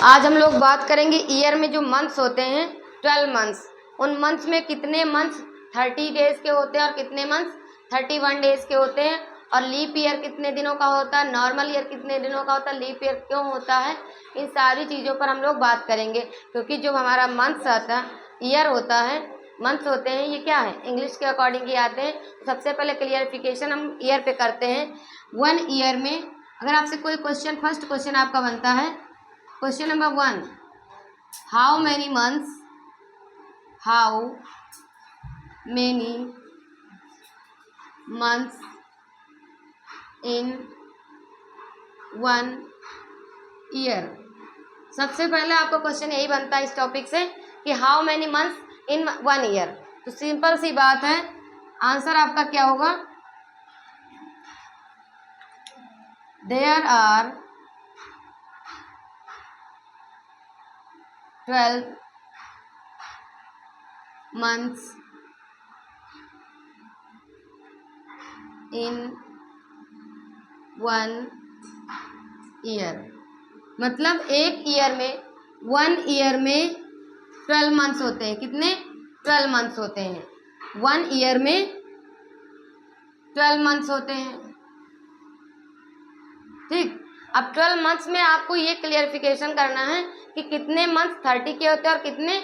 आज हम लोग बात करेंगे ईयर में जो मंथ्स होते हैं 12 मंथ्स। उन मंथ्स में कितने मंथ्स 30 डेज के होते हैं और कितने मंथ्स 31 डेज के होते हैं, और लीप ईयर कितने दिनों का होता है, नॉर्मल ईयर कितने दिनों का होता है, लीप ईयर क्यों होता है, इन सारी चीज़ों पर हम लोग बात करेंगे। क्योंकि जो हमारा मंथ्स आता है, ईयर होता है, मंथ्स होते हैं, ये क्या है, इंग्लिश के अकॉर्डिंग ही आते हैं। सबसे पहले क्लियरिफिकेशन हम ईयर पे करते हैं। 1 ईयर में अगर आपसे कोई क्वेश्चन, फर्स्ट क्वेश्चन आपका बनता है, question number 1, how many months in 1 year. सबसे पहले आपको क्वेश्चन यही बनता है इस टॉपिक से कि how many months in 1 year. तो सिंपल सी बात है, आंसर आपका क्या होगा, there are 12 months in 1 year. मतलब एक ईयर में, 1 ईयर में 12 मंथ्स होते हैं। कितने? 12 मंथ्स होते हैं। 1 ईयर में 12 मंथ्स होते हैं। ठीक। अब 12 मंथ्स में आपको ये क्लियरिफिकेशन करना है कि कितने मंथ्स 30 के होते हैं और कितने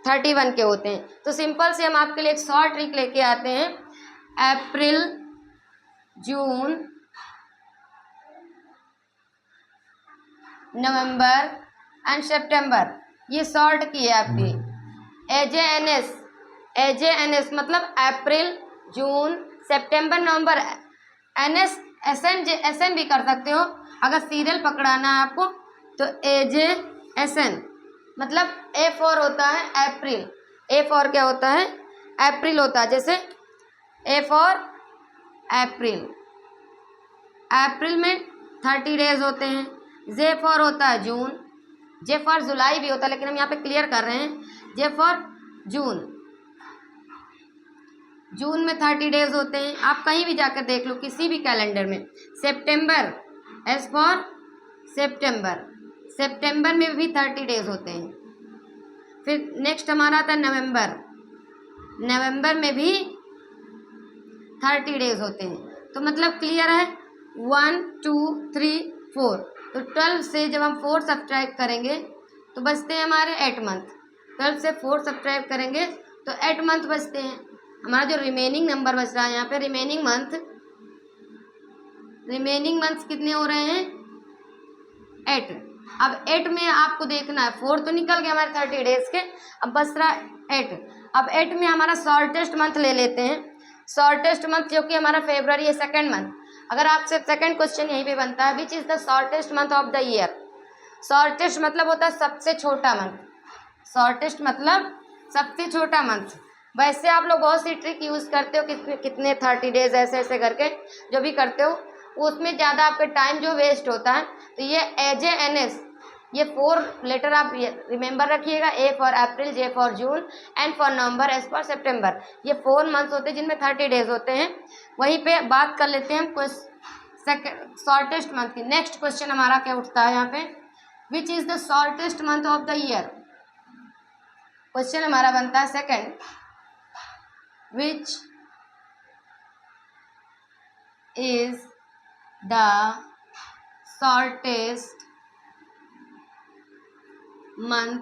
31 के होते हैं। तो सिंपल से हम आपके लिए एक शॉर्ट ट्रिक लेके आते हैं। अप्रैल, जून, नवंबर एंड सितंबर, ये शॉर्ट की है आपकी। एजेएनएस मतलब अप्रैल, जून, सितंबर, नवंबर। एसएन भी कर सकते हो अगर सीरियल पकड़ाना है आपको। तो एजेएसएन मतलब ए फॉर होता है अप्रैल। ए फॉर क्या होता है? अप्रैल होता है। जैसे ए फॉर अप्रैल, अप्रैल में 30 डेज होते हैं। जे फॉर होता है जून, जे फॉर जुलाई भी होता है, लेकिन हम यहाँ पे क्लियर कर रहे हैं। जे फॉर जून, जून में 30 डेज होते हैं। आप कहीं भी जाकर देख लो, किसी भी कैलेंडर में। सितंबर, एस फॉर सितंबर, सितंबर में भी 30 डेज होते हैं। फिर नेक्स्ट हमारा आता है नवंबर, नवंबर में भी 30 डेज होते हैं। तो मतलब क्लियर है, 1 2 3 4। तो 12 से जब हम 4 सब्ट्रैक्ट करेंगे तो बचते हैं हमारे 8 मंथ। 12 से 4 सब्ट्रैक्ट करेंगे तो 8 मंथ बचते हैं। हमारा जो रिमेनिंग नंबर बच रहा है यहाँ पे, रिमेनिंग मंथ्स कितने हो रहे हैं? 8। अब 8 में आपको देखना है, 4 तो निकल गए हमारे 30 डेज के, अब बच रहा 8। अब 8 में हमारा शॉर्टेस्ट मंथ ले लेते हैं। शॉर्टेस्ट मंथ जो कि हमारा फरवरी है, सेकेंड मंथ। अगर आपसे सेकेंड क्वेश्चन यहीं पे बनता है, which is the shortest month of the year. Shortest मतलब होता है सबसे छोटा मंथ। शॉर्टेस्ट मतलब सबसे छोटा मंथ। वैसे आप लोग बहुत सी ट्रिक यूज़ करते हो, कितने 30 डेज ऐसे ऐसे करके जो भी करते हो, उसमें ज़्यादा आपका टाइम जो वेस्ट होता है। तो ये एजेएनएस, ये 4 लेटर आप रिमेंबर रखिएगा। A for April, J for June, N for November, S for September. ये 4 मंथ्स होते हैं जिनमें 30 डेज होते हैं। वहीं पे बात कर लेते हैं हम शॉर्टेस्ट मंथ की। नेक्स्ट क्वेश्चन हमारा क्या उठता है यहाँ पे, which is the shortest month of the year. Question हमारा बनता है second, which is the shortest month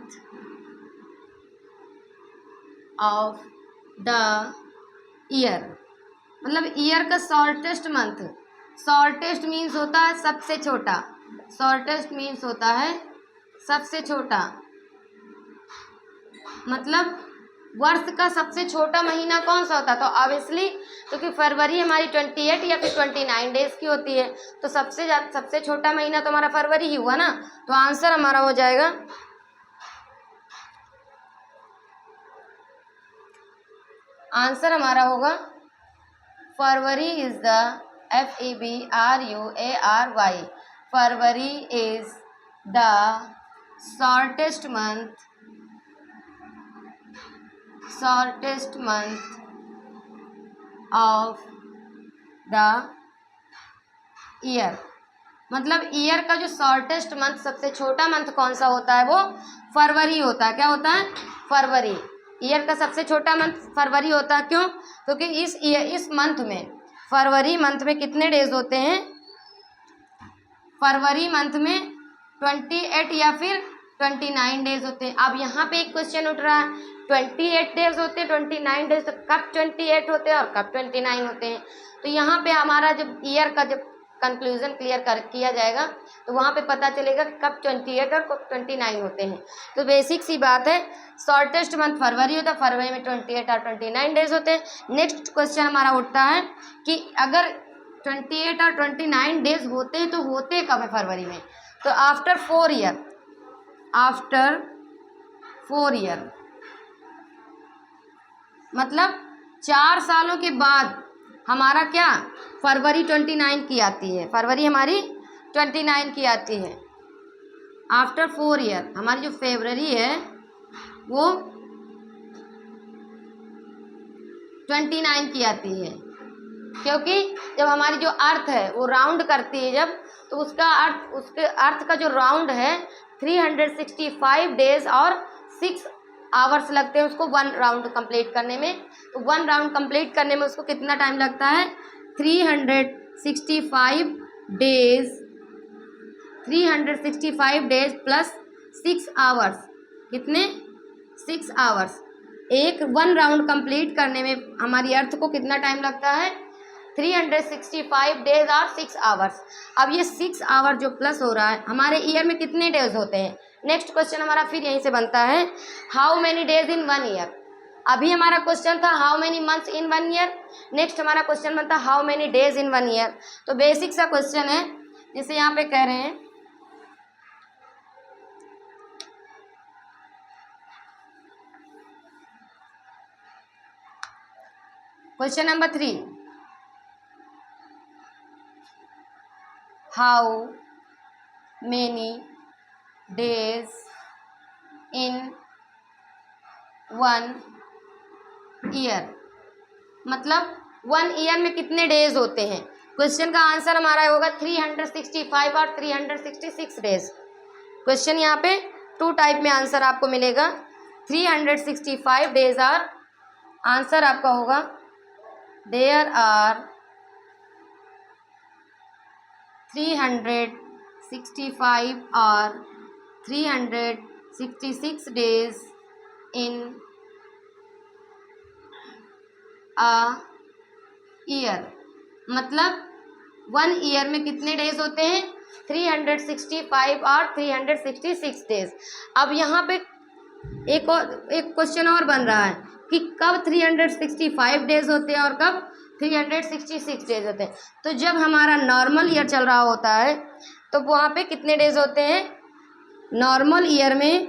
of the year. मतलब ईयर का शॉर्टेस्ट मंथ। शॉर्टेस्ट मीन्स होता है सबसे छोटा। शॉर्टेस्ट मीन्स होता है सबसे छोटा। मतलब वर्ष का सबसे छोटा महीना कौन सा होता है? तो ऑब्वियसली क्योंकि फरवरी हमारी 28 या फिर 29 डेज की होती है, तो सबसे छोटा महीना तो हमारा फरवरी ही हुआ ना। तो आंसर हमारा हो जाएगा, आंसर हमारा होगा February is the FEBRUARY। February is the shortest month of the year. मतलब ईयर का जो शॉर्टेस्ट मंथ, सबसे छोटा मंथ कौन सा होता है, वो फरवरी होता है। क्या होता है? फरवरी। ईयर का सबसे छोटा मंथ फरवरी होता है। क्यों? क्योंकि इस मंथ में, फरवरी मंथ में कितने डेज होते हैं? फरवरी मंथ में 28 या फिर 29 डेज होते हैं। अब यहाँ पे एक क्वेश्चन उठ रहा है, 28 डेज होते हैं, 29 डेज, तो कब 28 होते हैं और कब 29 होते हैं? तो यहाँ पे हमारा जब ईयर का जब कंक्लूजन क्लियर किया जाएगा तो वहाँ पे पता चलेगा कि कब 28 और कब 29 होते हैं। तो बेसिक सी बात है, शॉर्टेस्ट मंथ फरवरी होता है, फरवरी में 28 और 29 डेज होते हैं। नेक्स्ट क्वेश्चन हमारा उठता है कि अगर 28 और 29 डेज होते हैं तो होते कब है फरवरी में? तो आफ्टर 4 ईयर, आफ्टर 4 ईयर मतलब 4 सालों के बाद हमारा क्या, फरवरी 29 की आती है, फरवरी हमारी 29 की आती है। आफ्टर 4 ईयर हमारी जो फरवरी है वो 29 की आती है, क्योंकि जब हमारी जो अर्थ है वो राउंड करती है जब, तो उसका अर्थ, उसके अर्थ का जो राउंड है 365 डेज और 6 आवर्स लगते हैं उसको 1 राउंड कंप्लीट करने में। तो 1 राउंड कंप्लीट करने में उसको कितना टाइम लगता है? 365 डेज, 365 डेज प्लस 6 आवर्स। कितने? 6 आवर्स। 1 राउंड कंप्लीट करने में हमारी अर्थ को कितना टाइम लगता है? 365 डेज और 6 आवर्स। अब ये 6 आवर जो प्लस हो रहा है, हमारे ईयर में कितने डेज होते हैं? नेक्स्ट क्वेश्चन हमारा फिर यहीं से बनता है, how many days in 1 year. अभी हमारा क्वेश्चन था how many months in 1 year, next हमारा क्वेश्चन बनता है how many days in 1 year. तो बेसिक सा क्वेश्चन है, जैसे यहाँ पे कह रहे हैं question number 3, how many days in 1 year, मतलब 1 ईयर में कितने डेज होते हैं। क्वेश्चन का आंसर हमारा होगा 365 और 366 डेज। क्वेश्चन यहाँ पे 2 टाइप में आंसर आपको मिलेगा, 365 डेज और आंसर आपका होगा देयर आर 365 और 366 डेज इन अ ईयर। मतलब 1 ईयर में कितने डेज होते हैं? 365 और 366 डेज। अब यहाँ पे एक क्वेश्चन और बन रहा है कि कब 365 डेज होते हैं और कब 366 डेज होते हैं। तो जब हमारा नॉर्मल ईयर चल रहा होता है तो वहाँ पे कितने डेज होते हैं? नॉर्मल ईयर में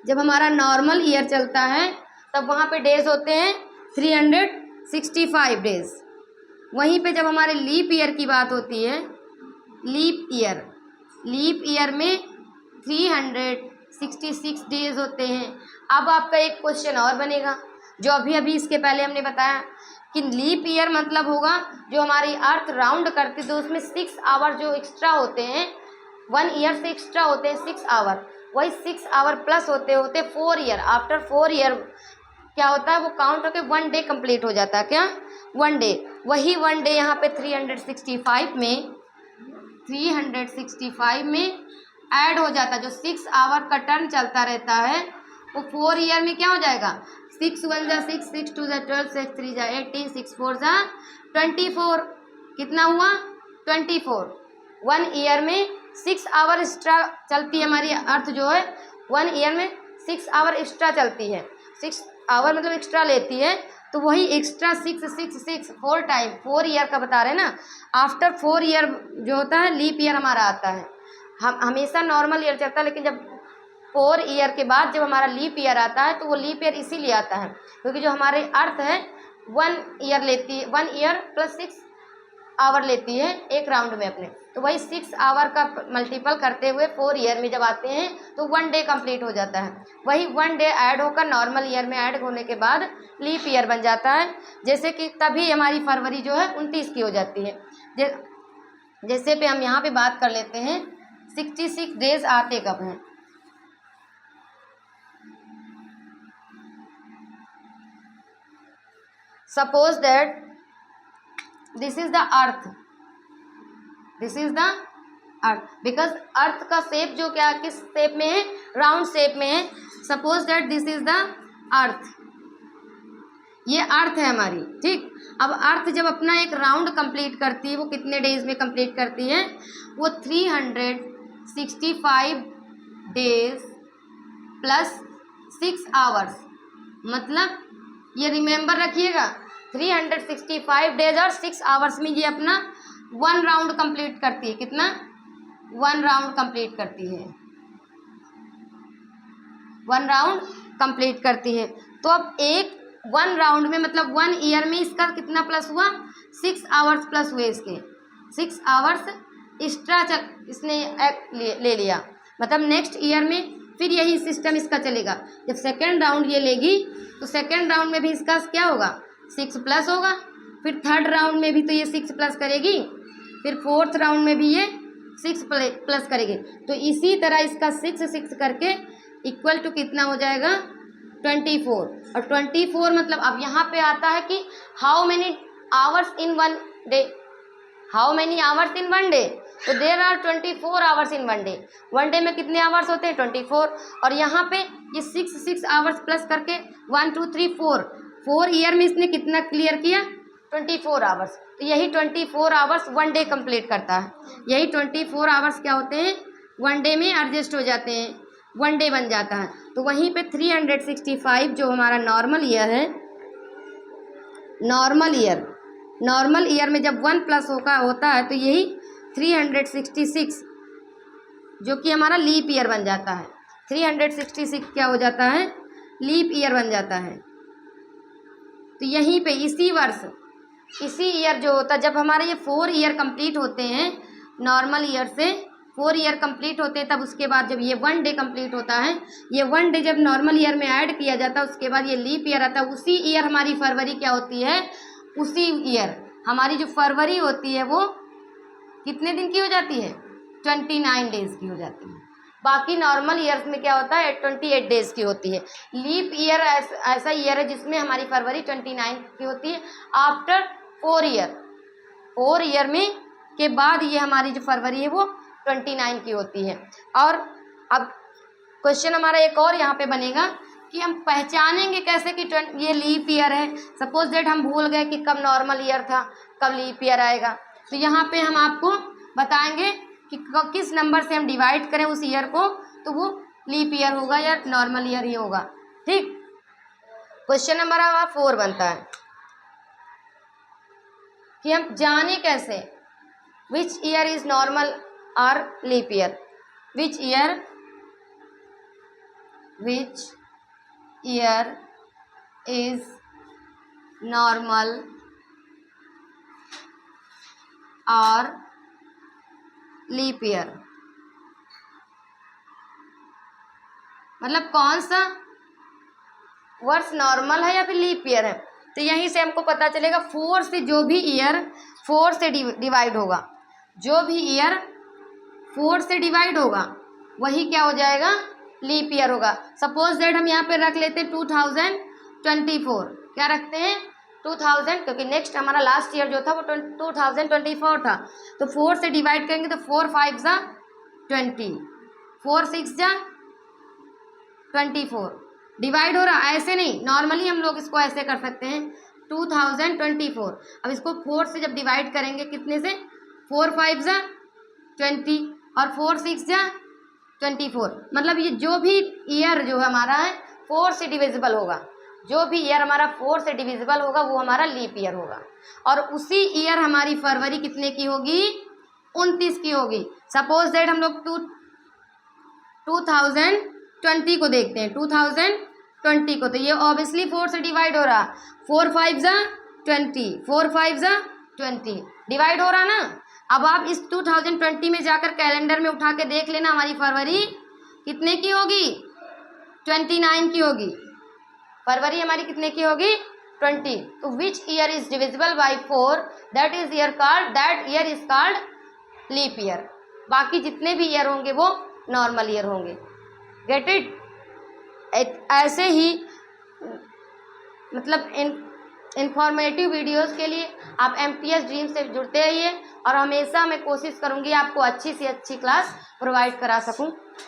जब हमारा नॉर्मल ईयर चलता है तब वहाँ पे डेज होते हैं 365 डेज। वहीं पे जब हमारे लीप ईयर की बात होती है, लीप ईयर में 366 डेज होते हैं। अब आपका एक क्वेश्चन और बनेगा जो अभी इसके पहले हमने बताया कि लीप ईयर मतलब होगा जो हमारी अर्थ राउंड करती है तो उसमें 6 आवर जो एक्स्ट्रा होते हैं, 1 ईयर से एक्स्ट्रा होते हैं 6 आवर, वही 6 आवर प्लस होते 4 ईयर। आफ्टर 4 ईयर क्या होता है, वो काउंट होकर 1 डे कंप्लीट हो जाता है। क्या? 1 डे। वही 1 डे यहाँ पे 365 में ऐड हो जाता है। जो 6 आवर का टर्न चलता रहता है वो 4 ईयर में क्या हो जाएगा? 6 1 जा 6, 6 2 जा 12, 6 3 जा 18, 6 4 जा 24। कितना हुआ? 24। 1 ईयर में 6 आवर एक्स्ट्रा चलती है हमारी अर्थ जो है, 1 ईयर में 6 आवर एक्स्ट्रा चलती है। 6 आवर मतलब एक्स्ट्रा लेती है, तो वही एक्स्ट्रा 6 4 टाइम 4 ईयर का बता रहे हैं ना। आफ्टर 4 ईयर जो होता है लीप ईयर हमारा आता है। हम हमेशा नॉर्मल ईयर चलता है, लेकिन जब 4 ईयर के बाद जब हमारा लीप ईयर आता है तो वो लीप ईयर इसीलिए आता है क्योंकि जो हमारे अर्थ है 1 ईयर लेती है, 1 ईयर प्लस 6 आवर लेती है एक राउंड में अपने, तो वही 6 आवर का मल्टीपल करते हुए 4 ईयर में जब आते हैं तो 1 डे कंप्लीट हो जाता है। वही 1 डे ऐड होकर नॉर्मल ईयर में ऐड होने के बाद लीप ईयर बन जाता है। जैसे कि तभी हमारी फरवरी जो है 29 की हो जाती है। जैसे पे हम यहाँ पे बात कर लेते हैं 66 डेज आते कब हैं। Suppose that this is the earth, this is the earth, because अर्थ का शेप जो क्या किस शेप में है, राउंड शेप में है। Suppose that this is the earth, ये अर्थ है हमारी, ठीक। अब अर्थ जब अपना एक राउंड कंप्लीट करती है, वो कितने डेज में कंप्लीट करती है, वो 365 डेज प्लस 6 आवर्स, मतलब ये रिमेंबर रखिएगा 365 डेज और 6 आवर्स में ये अपना 1 राउंड कंप्लीट करती है। कितना? 1 राउंड कंप्लीट करती है, 1 राउंड कंप्लीट करती है। तो अब एक 1 राउंड में मतलब 1 ईयर में इसका कितना प्लस हुआ, 6 आवर्स प्लस हुए इसके, 6 आवर्स एक्स्ट्रा इसने ले लिया। मतलब नेक्स्ट ईयर में फिर यही सिस्टम इसका चलेगा। जब सेकेंड राउंड ये लेगी तो सेकेंड राउंड में भी इसका क्या होगा, 6 प्लस होगा। फिर थर्ड राउंड में भी तो ये 6 प्लस करेगी, फिर फोर्थ राउंड में भी ये 6 प्लस करेगी। तो इसी तरह इसका 6 करके इक्वल टू कितना हो जाएगा, 24। और 24 मतलब अब यहाँ पे आता है कि how many hours in 1 day, how many hours in 1 day. तो there are 24 hours in 1 day. 1 day में कितने आवर्स होते हैं, 24। और यहाँ पे ये 6 आवर्स प्लस करके 1 2 3 4 ईयर में इसने कितना क्लियर किया, 24 आवर्स। तो यही 24 आवर्स 1 डे कंप्लीट करता है। यही 24 आवर्स क्या होते हैं, 1 डे में एडजस्ट हो जाते हैं, 1 डे बन जाता है। तो वहीं पे 365 जो हमारा नॉर्मल ईयर है, नॉर्मल ईयर में जब 1 प्लस होता है तो यही 366 जो कि हमारा लीप ईयर बन जाता है। 366 क्या हो जाता है, लीप ईयर बन जाता है। तो यहीं पे इसी वर्ष, इसी ईयर जो होता है, जब हमारे ये 4 ईयर कंप्लीट होते हैं, नॉर्मल ईयर से 4 ईयर कंप्लीट होते हैं, तब उसके बाद जब ये 1 डे कंप्लीट होता है, ये 1 डे जब नॉर्मल ईयर में ऐड किया जाता है, उसके बाद ये लीप ईयर आता है। उसी ईयर हमारी फरवरी क्या होती है, उसी ईयर हमारी जो फरवरी होती है वो कितने दिन की हो जाती है, 29 डेज की हो जाती है। बाकी नॉर्मल ईयर्स में क्या होता है, 28 डेज की होती है। लीप ईयर ऐसा ईयर है जिसमें हमारी फरवरी 29 की होती है। आफ्टर 4 ईयर में के बाद ये हमारी जो फरवरी है वो 29 की होती है। और अब क्वेश्चन हमारा एक और यहाँ पे बनेगा कि हम पहचानेंगे कैसे कि ये लीप ईयर है। सपोज दैट हम भूल गए कि कब नॉर्मल ईयर था, कब लीप ईयर आएगा। तो यहाँ पे हम आपको बताएंगे कि किस नंबर से हम डिवाइड करें उस ईयर को, तो वो लीप ईयर होगा या नॉर्मल ईयर ही होगा, ठीक। क्वेश्चन नंबर 4 बनता है कि हम जाने कैसे विच ईयर इज नॉर्मल और leap year, which year is normal और लीप ईयर, मतलब कौन सा वर्ष नॉर्मल है या फिर लीप ईयर है। तो यहीं से हमको पता चलेगा 4 से जो भी ईयर 4 से डिवाइड होगा, जो भी ईयर 4 से डिवाइड होगा वही क्या हो जाएगा, लीप ईयर होगा। सपोज दैट हम यहाँ पे रख लेते हैं 2024, क्या रखते हैं 2000, क्योंकि नेक्स्ट हमारा लास्ट ईयर जो था वो 2024 था। तो 4 से डिवाइड करेंगे तो 4 5 जा 20, 4 6 जा 24, डिवाइड हो रहा, ऐसे नहीं, नॉर्मली हम लोग इसको ऐसे कर सकते हैं 2024। अब इसको 4 से जब डिवाइड करेंगे कितने से, 4 5 जा 20 और 4 6 जा 24, मतलब ये जो भी ईयर जो हमारा है 4 से डिविजिबल होगा, जो भी ईयर हमारा 4 से डिविजिबल होगा वो हमारा लीप ईयर होगा। और उसी ईयर हमारी फरवरी कितने की होगी, 29 की होगी। सपोज दैट हम लोग 2020 को देखते हैं, 2020 को, तो ये ऑब्वियसली 4 से डिवाइड हो रहा, 4 5 जा 20, 4 5 जा 20, डिवाइड हो रहा ना। अब आप इस 2020 में जाकर कैलेंडर में उठा के देख लेना, हमारी फरवरी कितने की होगी, 29 की होगी। फरवरी हमारी कितने की होगी, 20। तो which year is divisible by 4, that year is called leap year, बाकी जितने भी ईयर होंगे वो नॉर्मल ईयर होंगे। Get it. ऐसे ही मतलब इंफॉर्मेटिव वीडियोस के लिए आप MTS ड्रीम से जुड़ते रहिए और हमेशा मैं कोशिश करूँगी आपको अच्छी से अच्छी क्लास प्रोवाइड करा सकूँ।